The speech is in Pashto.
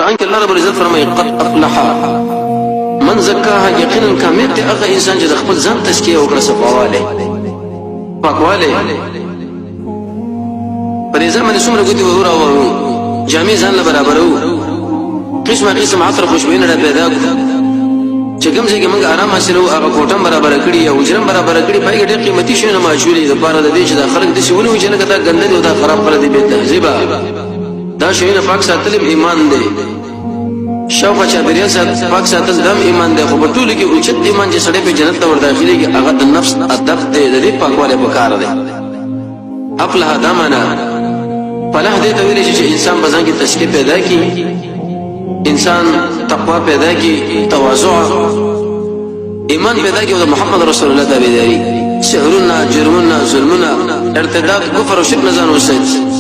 قرآن کې الله رب العزت فرمایي قد افلح من زکاها، یقینا کامیاب دی هغه انسان چې د خپل ځان تزکیه وکړه، صفاواله پاکواله. په دې ځمانه څومره ګوتې ورور او جامې ځان له برابرو، قسمه قسم عطر خوشبوینه را پیدا کړو چې کوم ځای کې موږ آرام حاصلو، هغه کوټه برابره کړي او حجره برابره کړي، پای کې ډېر قیمتي شیونه معشوري د پاره د دې چې دا خلک داسې ونیوي چې لکه دا ګنده دي او دا خراب کړی دی بې تهذیبه. دا شیونه پاک ساتل ایمان دی، شاوخوا چاپېریال پاک ساتل دا ایمان دی. خو په ټولو کې اوچت ایمان چې سړی په جنت ته ور داخلېږي هغه د نفس ادب دی، د دې پاکوالی پکار دی. افلح دا معنا فلاح دې ته ویلی چې انسان په ځان کې تزکیه پیدا کړي، انسان تقوا پیدا کړي، تواضع ایمان پیدا کړي او د محمد رسول الله تابعداري، سحرونه، جرمونه، ظلمونه، ارتداد، کفر او شرک نه ځان وساتي.